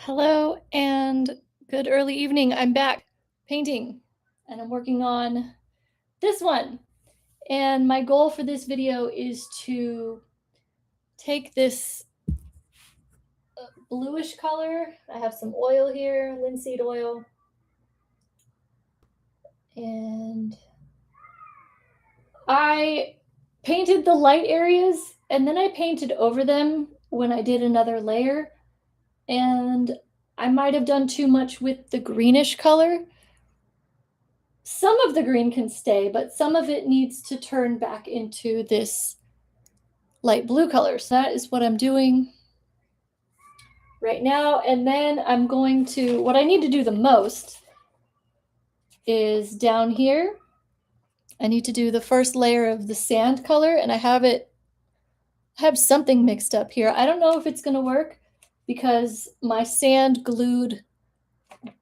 Hello and good early evening. I'm back painting and I'm working on this one. And my goal for this video is to take this bluish color. I have some oil here, linseed oil. And I painted the light areas and then I painted over them when I did another layer. And I might have done too much with the greenish color. Some of the green can stay, but some of it needs to turn back into this light blue color. So that is what I'm doing right now. And then I'm going to, what I need to do the most is down here. I need to do the first layer of the sand color, and I have something mixed up here. I don't know if it's going to work because my sand glued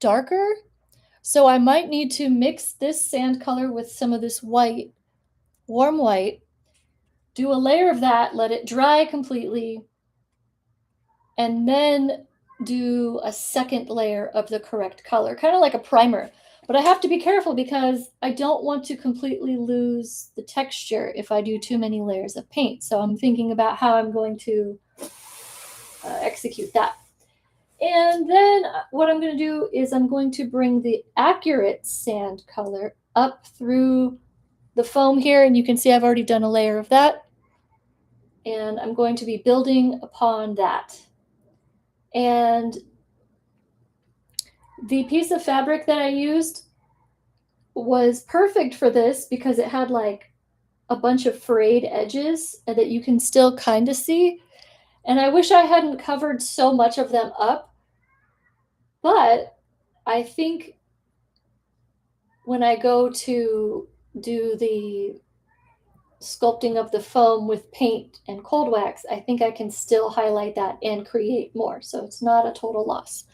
darker. So I might need to mix this sand color with some of this white, warm white, do a layer of that, let it dry completely, and then do a second layer of the correct color, kind of like a primer. But I have to be careful because I don't want to completely lose the texture if I do too many layers of paint. So I'm thinking about how I'm going to execute that. And then what I'm going to do is I'm going to bring the accurate sand color up through the foam here, and you can see I've already done a layer of that. And I'm going to be building upon that. And the piece of fabric that I used was perfect for this because it had like a bunch of frayed edges that you can still kind of see. And I wish I hadn't covered so much of them up, but I think when I go to do the sculpting of the foam with paint and cold wax, I think I can still highlight that and create more. So it's not a total loss.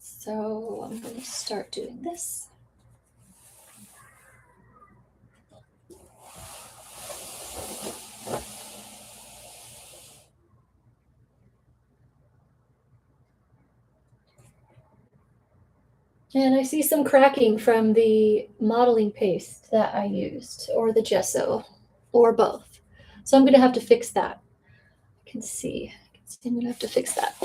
So I'm going to start doing this. And I see some cracking from the modeling paste that I used, or the gesso, or both. So I'm going to have to fix that. I can see I'm going to have to fix that.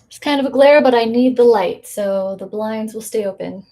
It's kind of a glare, but I need the light, so the blinds will stay open.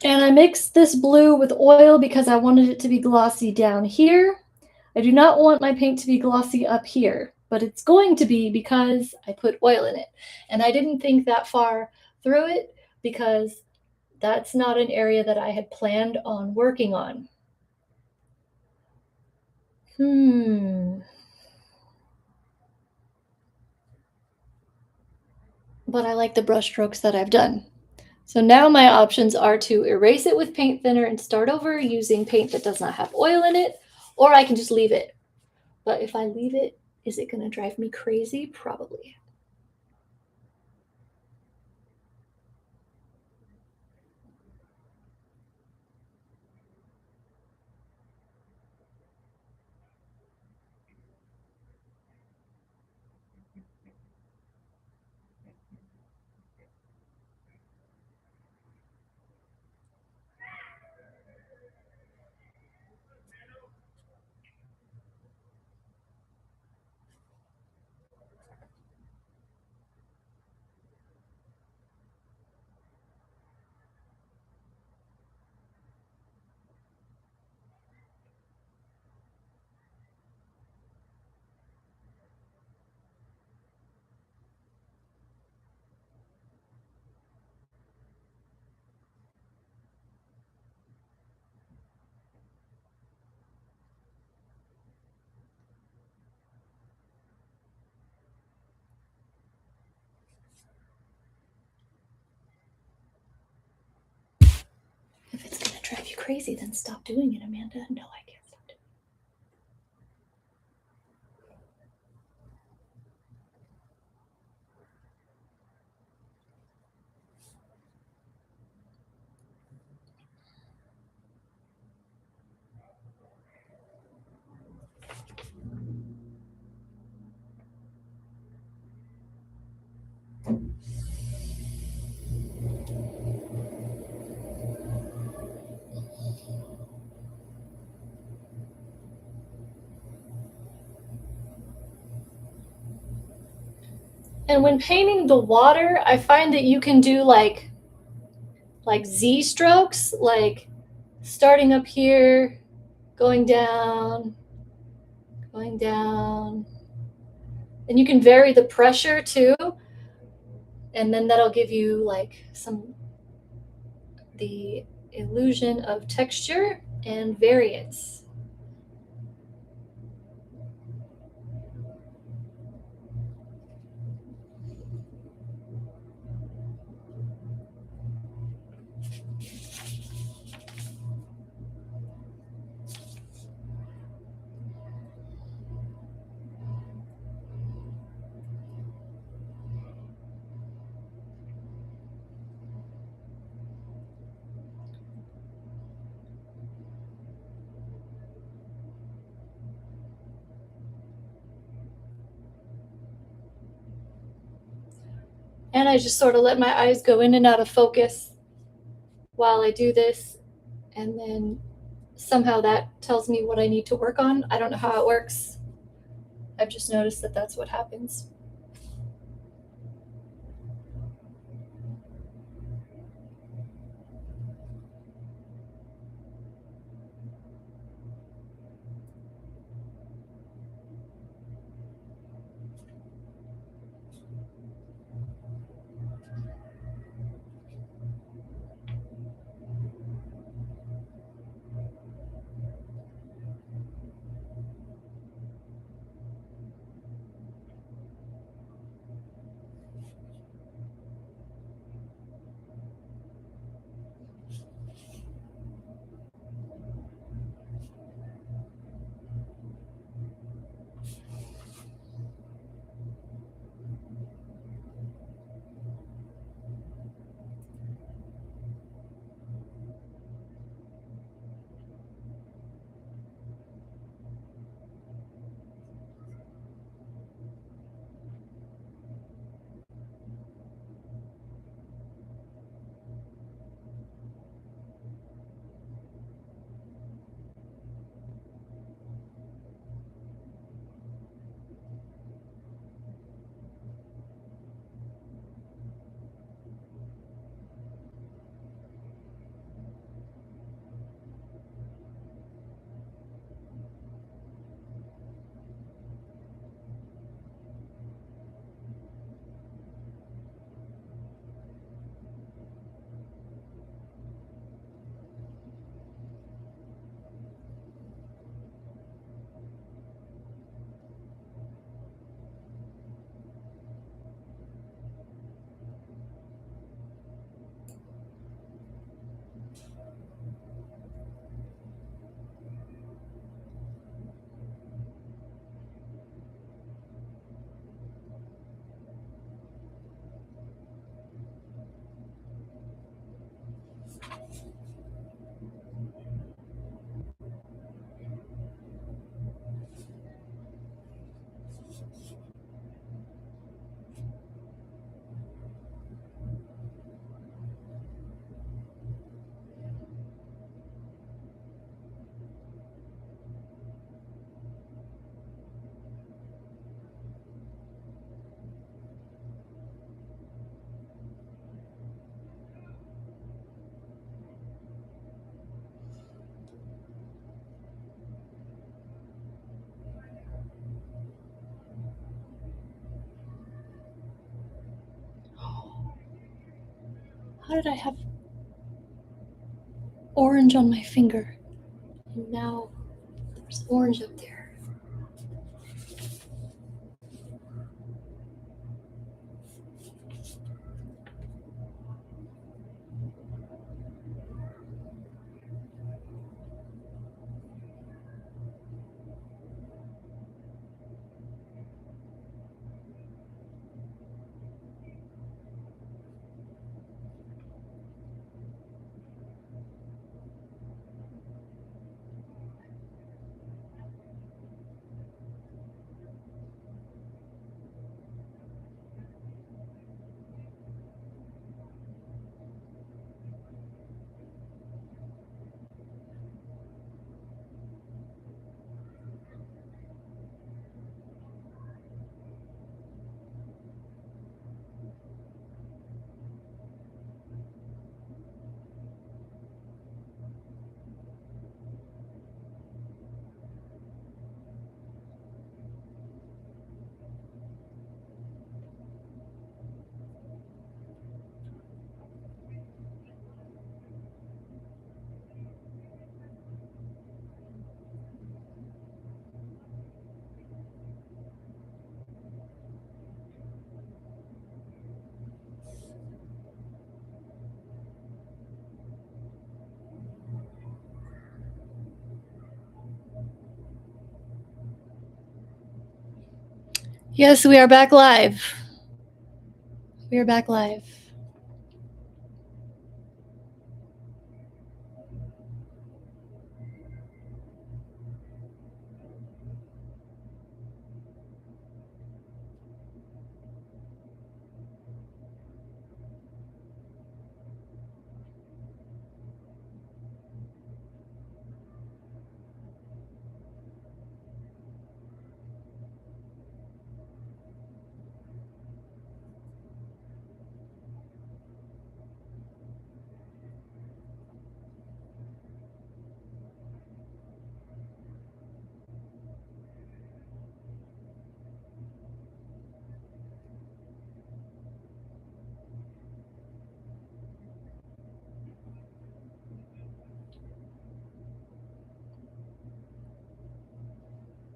And I mixed this blue with oil because I wanted it to be glossy down here. I do not want my paint to be glossy up here, but it's going to be because I put oil in it. And I didn't think that far through it because that's not an area that I had planned on working on. Hmm. But I like the brush strokes that I've done. So now my options are to erase it with paint thinner and start over using paint that does not have oil in it, or I can just leave it. But if I leave it, is it going to drive me crazy? Probably. If it's going to drive you crazy, then stop doing it, Amanda. No, I can't stop doing it. And when painting the water, I find that you can do like Z strokes, like starting up here, going down, going down. And you can vary the pressure too. And then that'll give you like the illusion of texture and variance. And I just sort of let my eyes go in and out of focus while I do this. And then somehow that tells me what I need to work on. I don't know how it works. I've just noticed that that's what happens. How did I have orange on my finger? And now there's orange up there. Yes, we are back live. We are back live.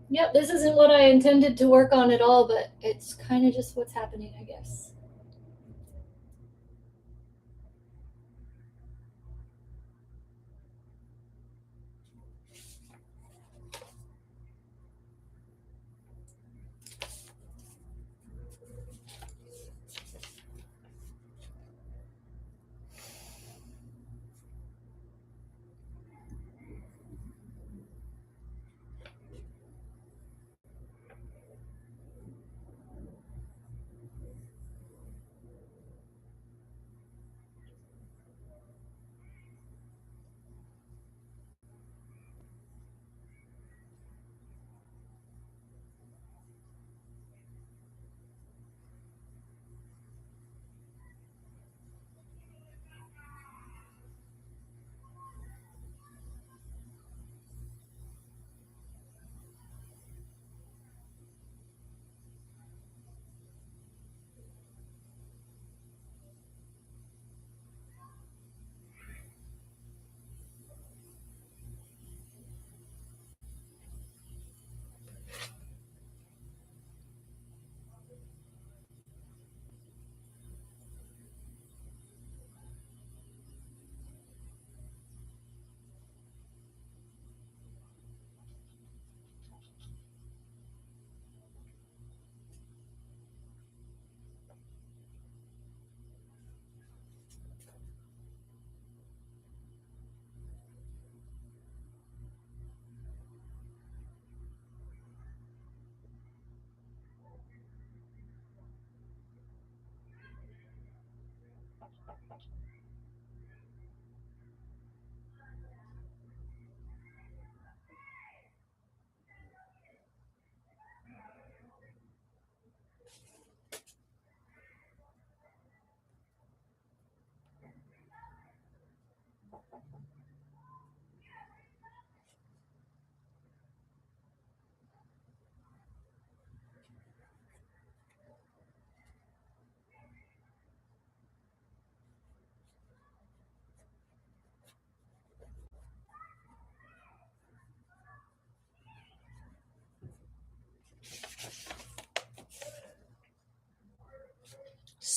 Yep, this isn't what I intended to work on at all, but it's kind of just what's happening, I guess.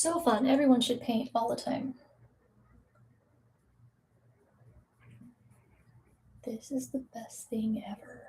So fun. Everyone should paint all the time. This is the best thing ever.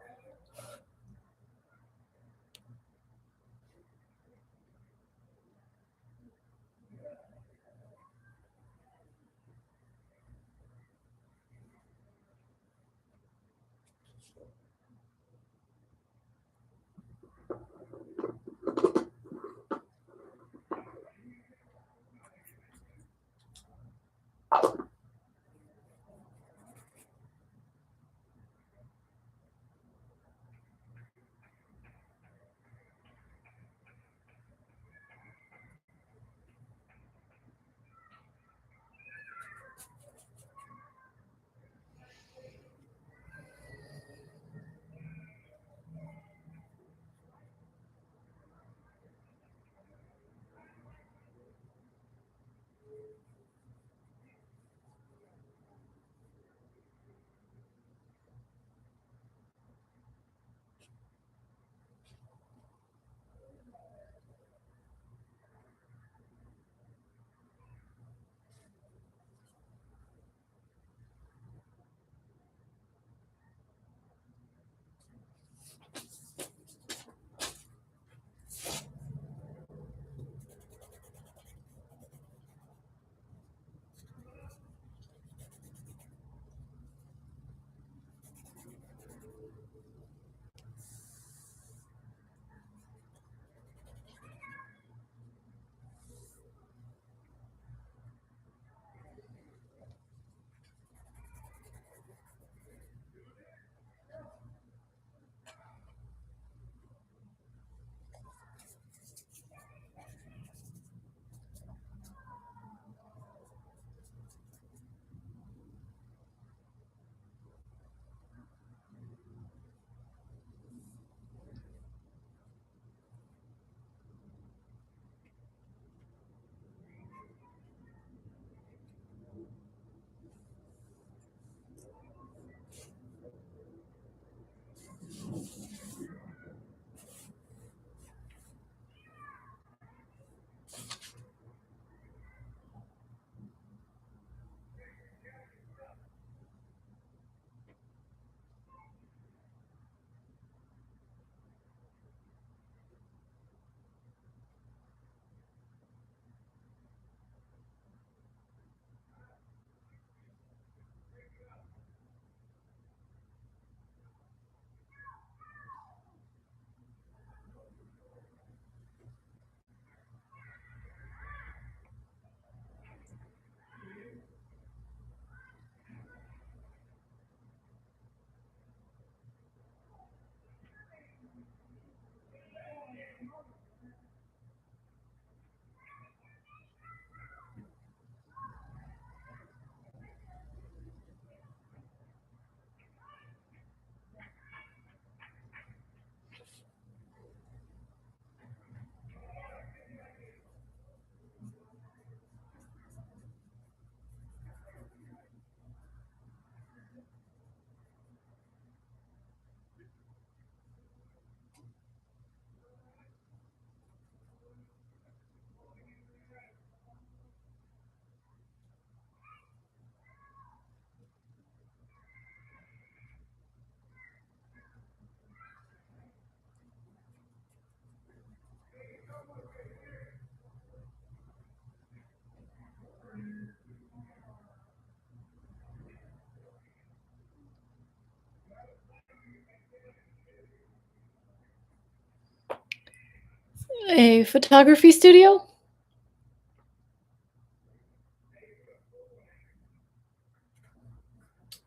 A photography studio?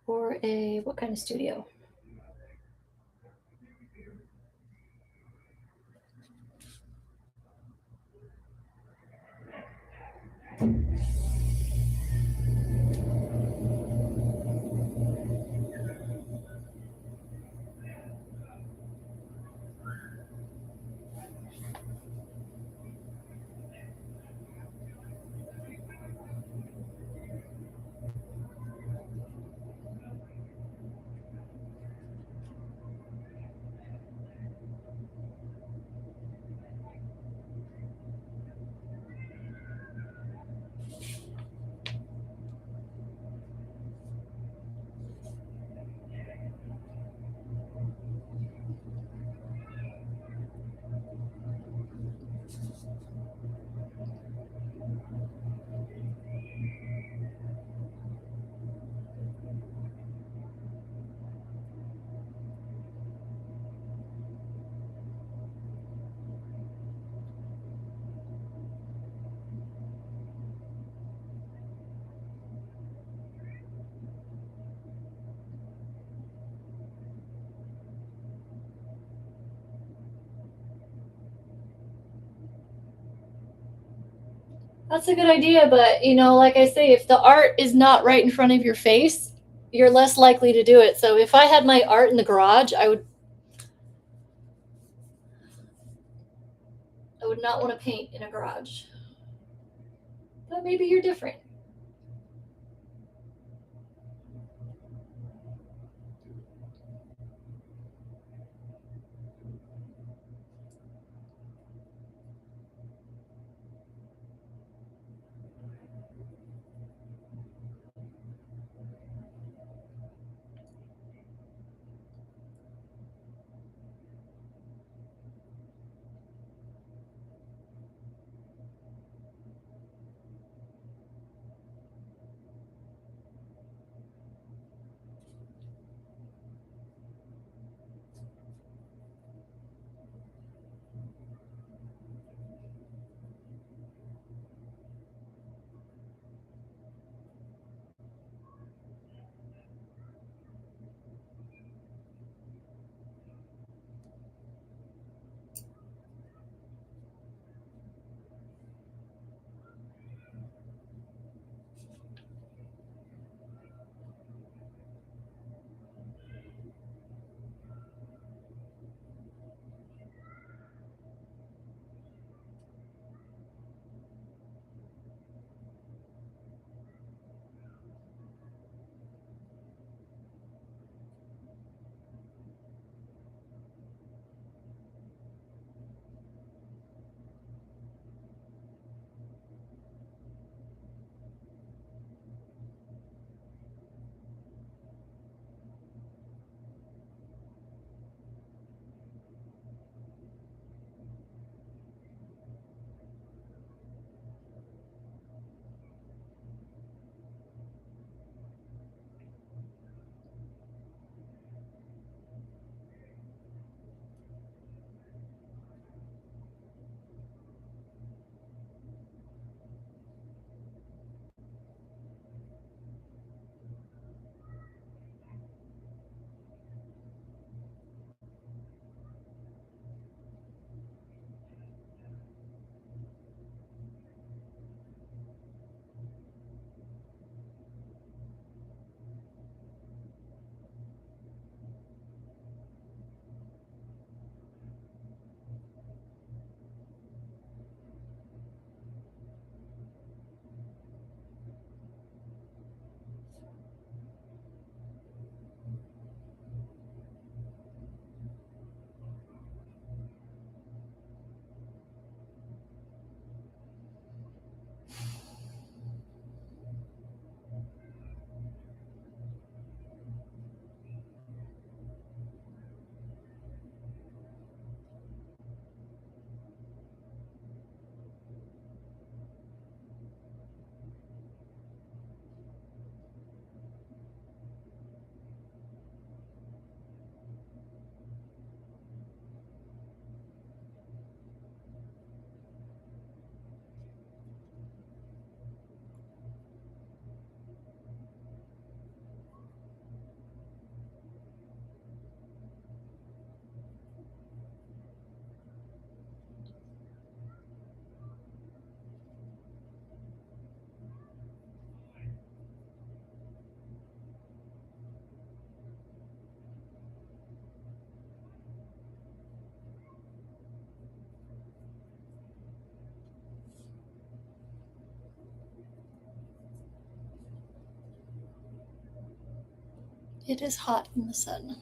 Or a what kind of studio? That's a good idea, but you know, like I say, if the art is not right in front of your face, you're less likely to do it. So if I had my art in the garage, I would not want to paint in a garage. But maybe you're different. It is hot in the sun.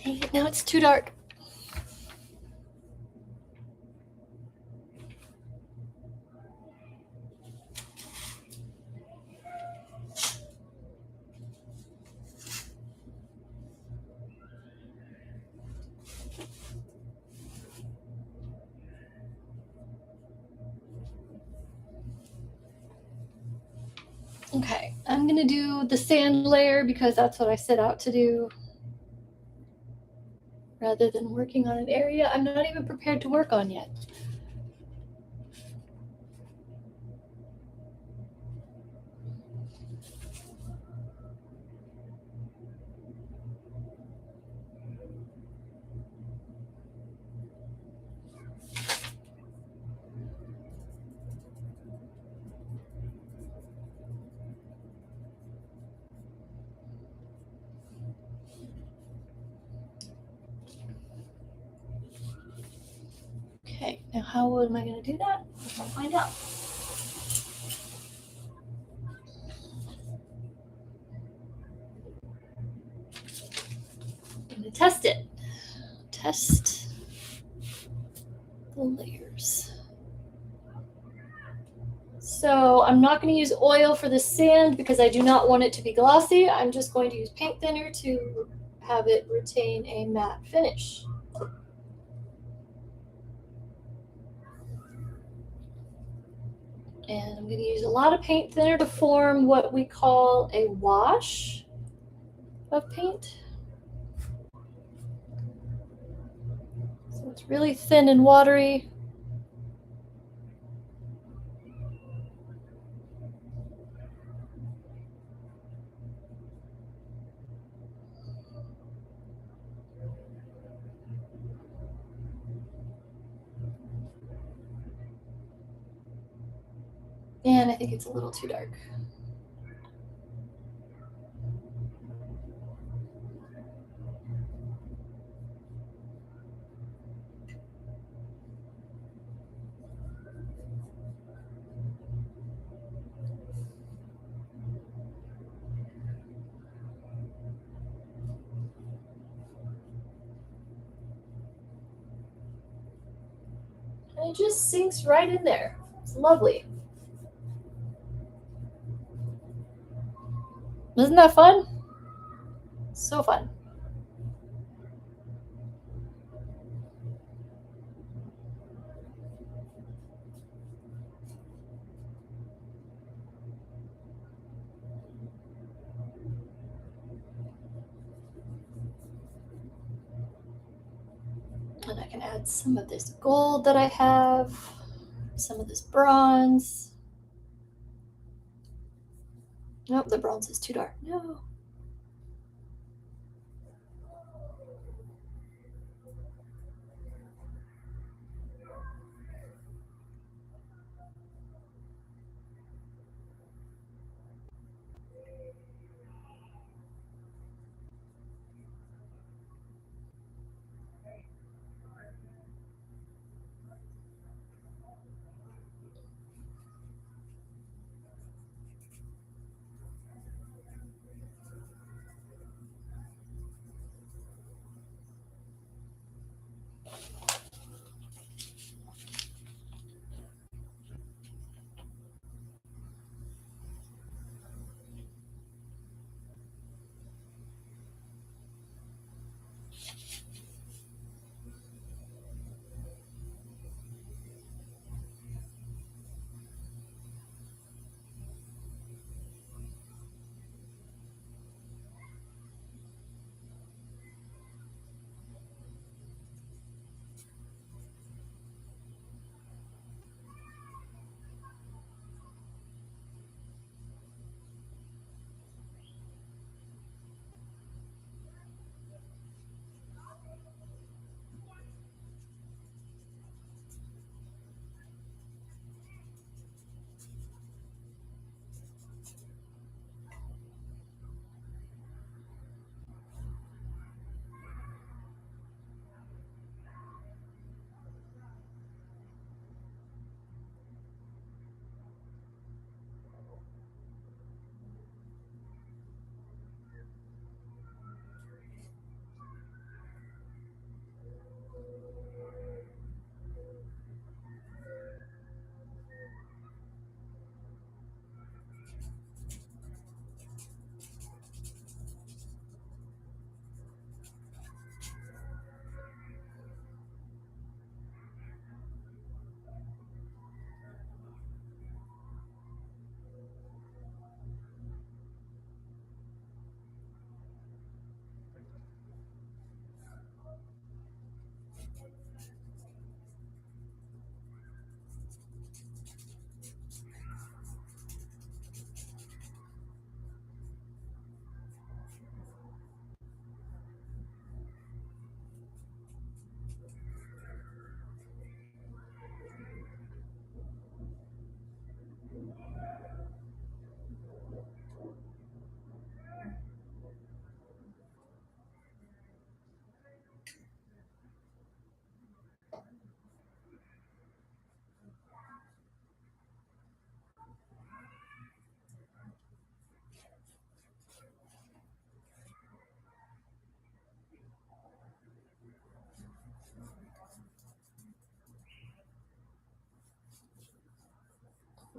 Dang it, now it's too dark. Okay, I'm gonna do the sand layer because that's what I set out to do, rather than working on an area I'm not even prepared to work on yet. Okay, now how am I going to do that? I'll find out. I'm going to test it. Test the layers. So I'm not going to use oil for the sand because I do not want it to be glossy. I'm just going to use paint thinner to have it retain a matte finish. And I'm going to use a lot of paint thinner to form what we call a wash of paint. So it's really thin and watery. And I think it's a little too dark. And it just sinks right in there. It's lovely. Isn't that fun? So fun. And I can add some of this gold that I have, some of this bronze. Nope, the bronze is too dark. No.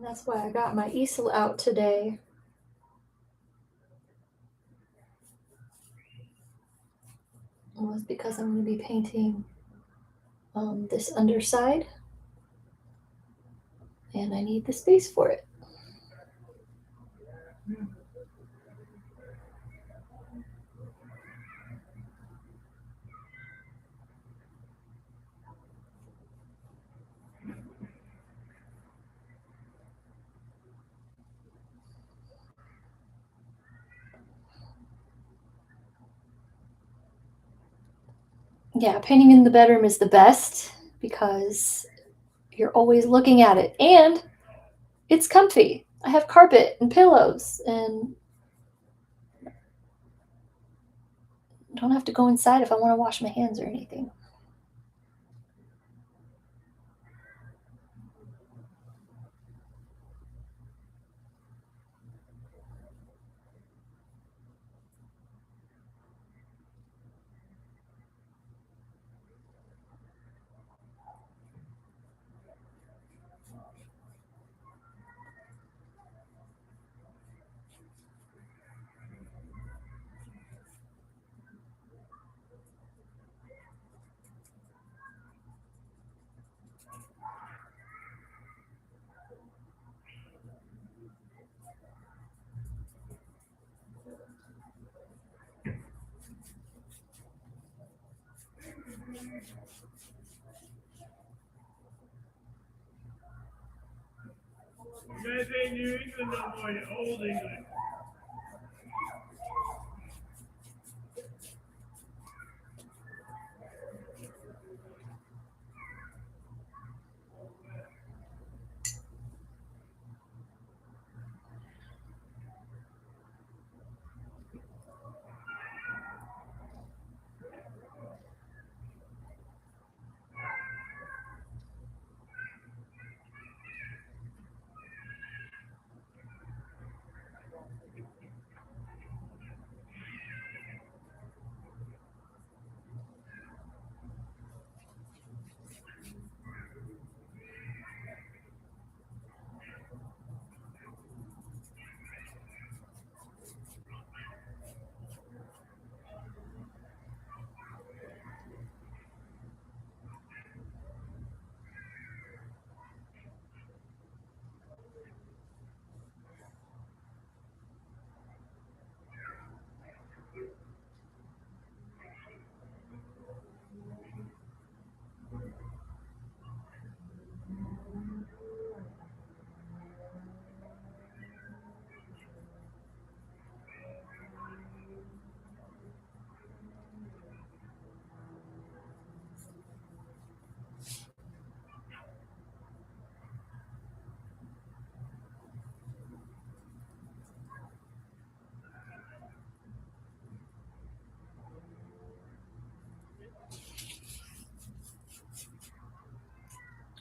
That's why I got my easel out today. It was because I'm going to be painting this underside, and I need the space for it. Yeah, painting in the bedroom is the best because you're always looking at it, and it's comfy. I have carpet and pillows, and don't have to go inside if I want to wash my hands or anything. You guys ain't New England no more, you're old England.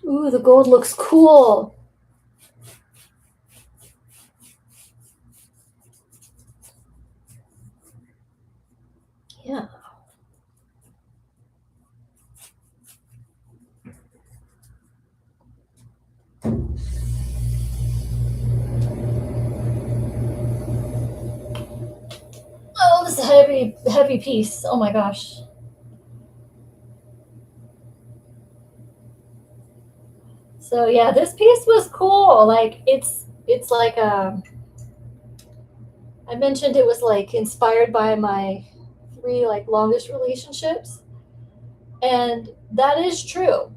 Ooh, the gold looks cool. Yeah. Oh, this is a heavy, heavy piece. Oh my gosh. So yeah, this piece was cool. Like it's like I mentioned it was like inspired by my three like longest relationships. And that is true.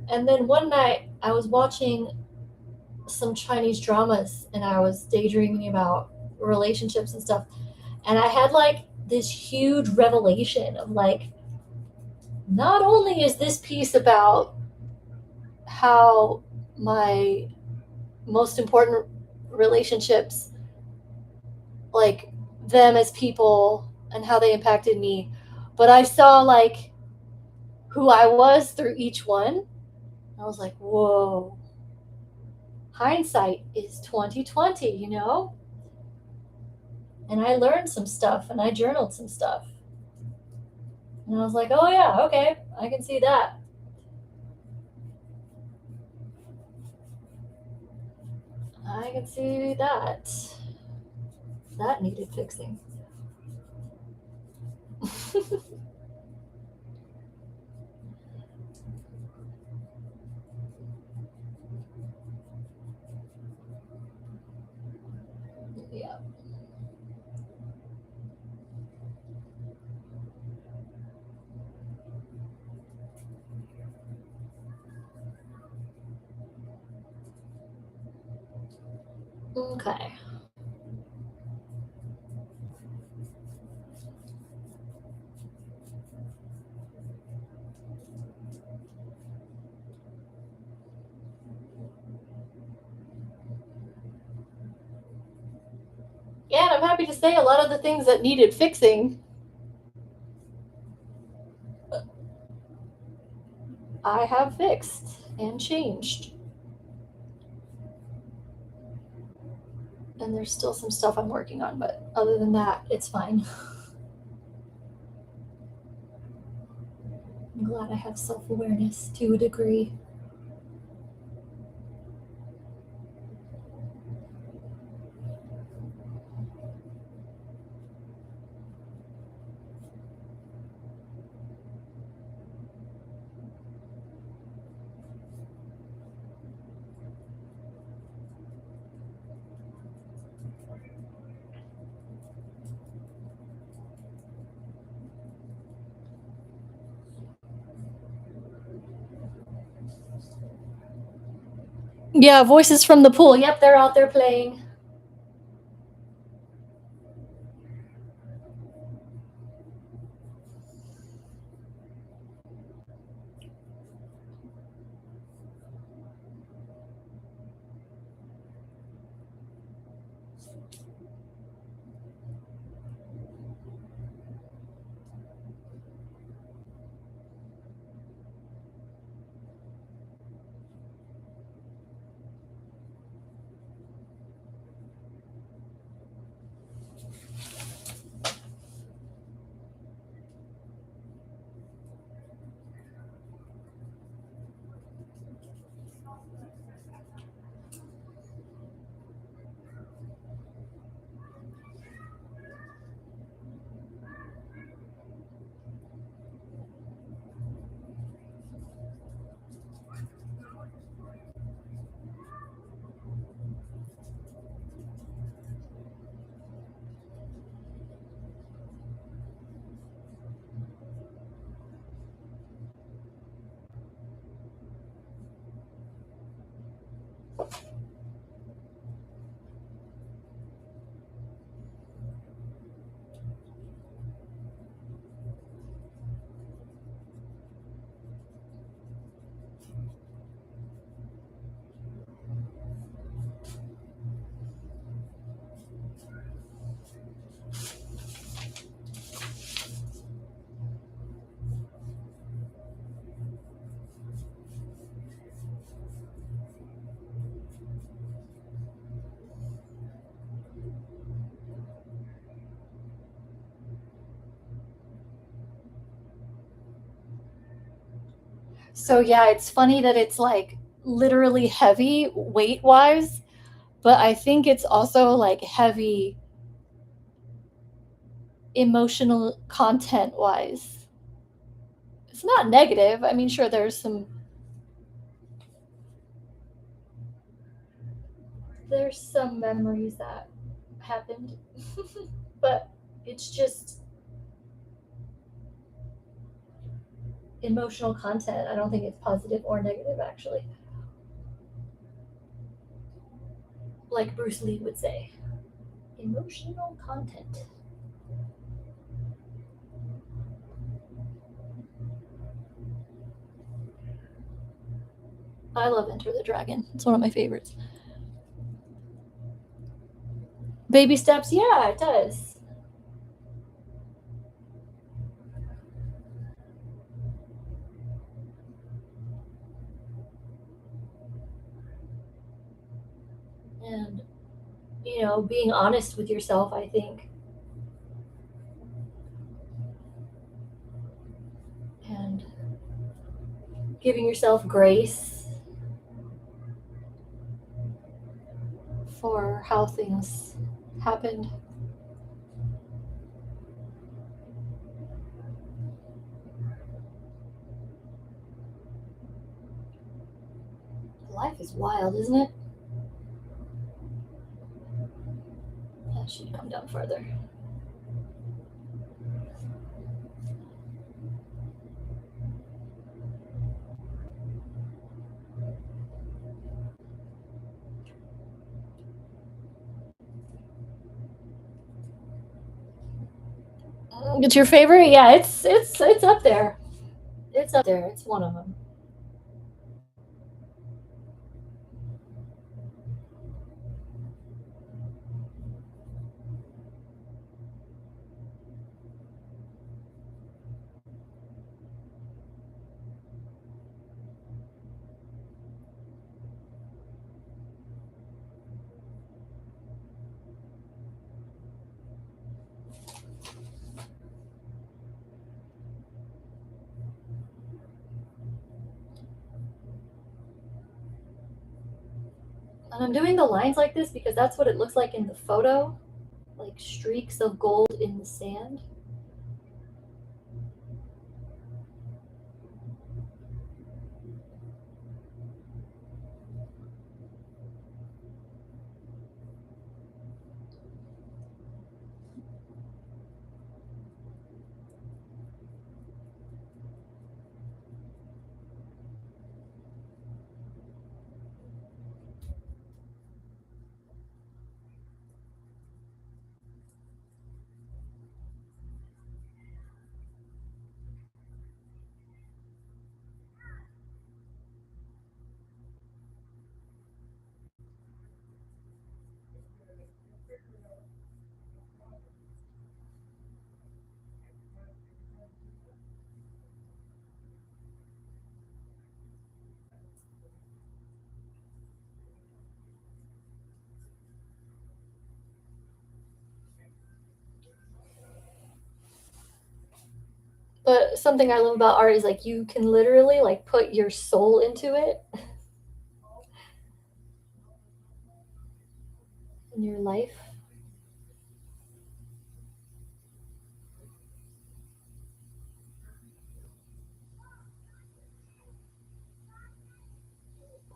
And then one night I was watching some Chinese dramas and I was daydreaming about relationships and stuff. And I had like this huge revelation of like, not only is this piece about how my most important relationships, like them as people and how they impacted me, but I saw like who I was through each one. I was like, whoa, hindsight is 2020, you know? And I learned some stuff and I journaled some stuff. And I was like, oh yeah, okay, I can see that. I can see that. That needed fixing. Yeah. Okay. Yeah, and I'm happy to say a lot of the things that needed fixing, I have fixed and changed. And there's still some stuff I'm working on, but other than that, it's fine. I'm glad I have self awareness to a degree. Yeah, voices from the pool. Yep, they're out there playing. So yeah, it's funny that it's like literally heavy weight wise, but I think it's also like heavy emotional content wise. It's not negative. I mean, sure, there's some memories that happened, but it's just emotional content. I don't think it's positive or negative, actually. Like Bruce Lee would say, emotional content. I love Enter the Dragon. It's one of my favorites. Baby steps, yeah, it does. And, being honest with yourself, I think, and giving yourself grace. for how things happened. Life is wild, isn't it? I should come down further. It's your favorite? Yeah, it's up there. It's up there. It's one of them. And I'm doing the lines like this because that's what it looks like in the photo, like streaks of gold in the sand. But something I love about art is like you can literally like put your soul into it in your life.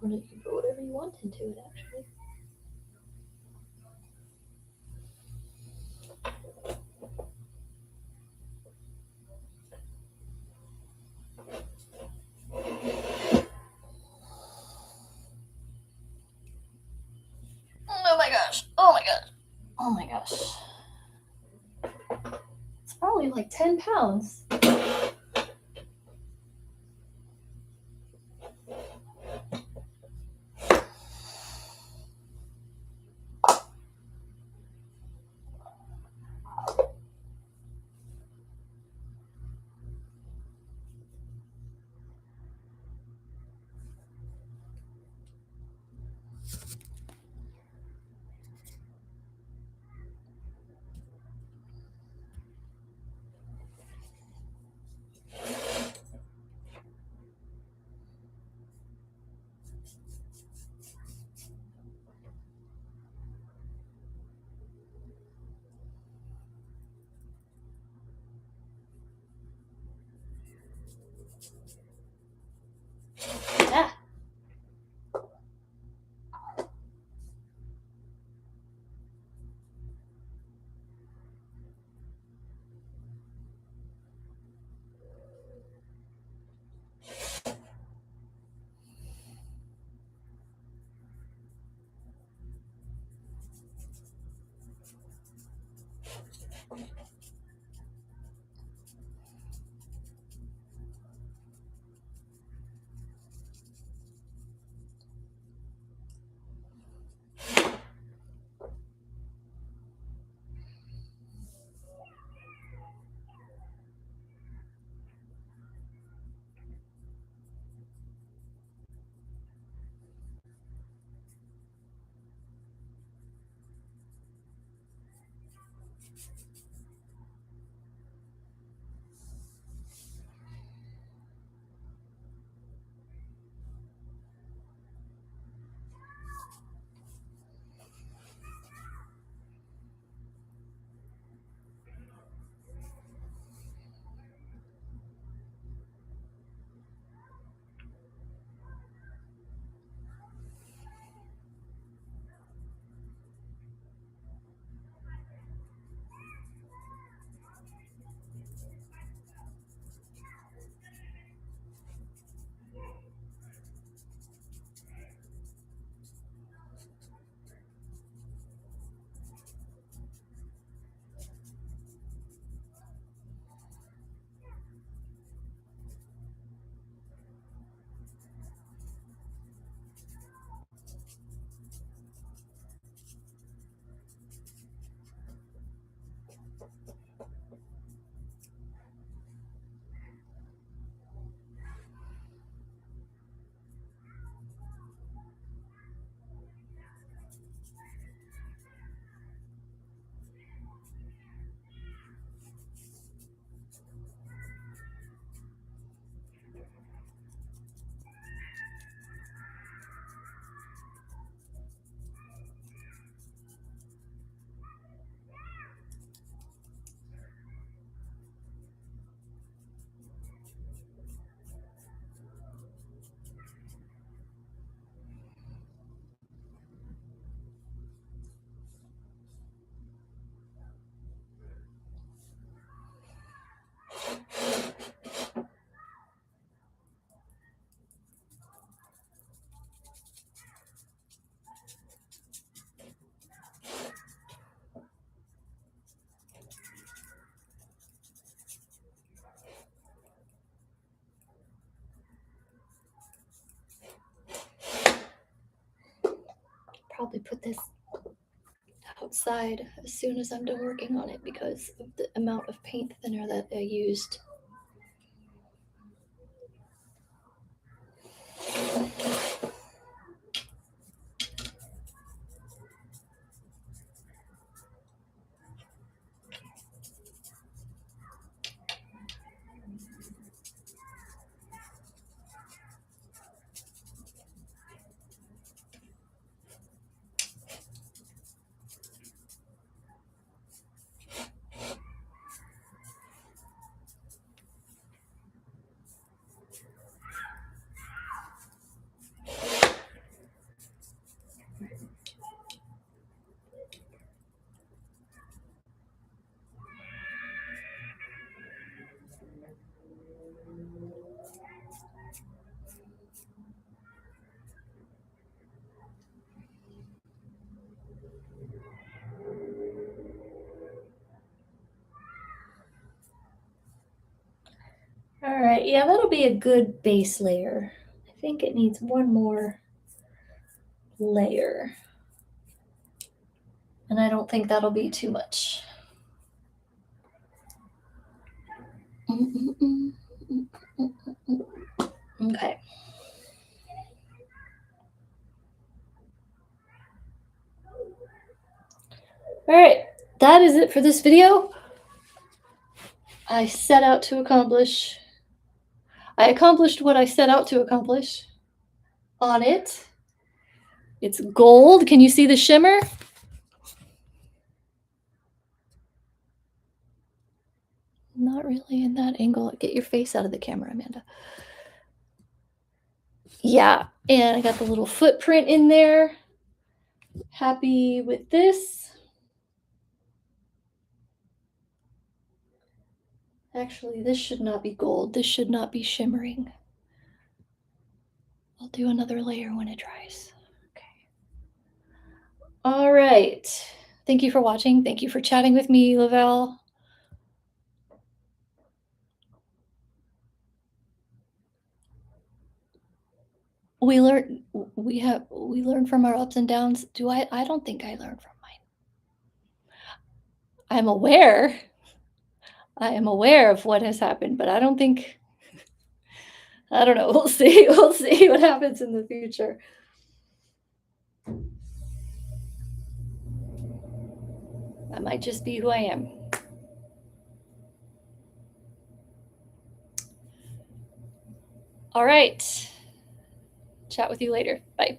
Or you can put whatever you want into it actually. Oh my gosh. Oh my gosh. Oh my gosh. It's probably like 10 pounds. probably put this outside as soon as I'm done working on it because of the amount of paint thinner that I used. All right, yeah, that'll be a good base layer. I think it needs one more layer. And I don't think that'll be too much. Okay. All right, that is it for this video. I set out to accomplish. I accomplished what I set out to accomplish on it. It's gold. Can you see the shimmer? Not really in that angle. Get your face out of the camera, Amanda. Yeah, and I got the little footprint in there. Happy with this. Actually, this should not be gold. This should not be shimmering. I'll do another layer when it dries. Okay. All right. Thank you for watching. Thank you for chatting with me, Lavelle. We learn from our ups and downs. I don't think I learned from mine. I'm aware. I am aware of what has happened, but I don't think, I don't know. We'll see. We'll see what happens in the future. I might just be who I am. All right. Chat with you later. Bye.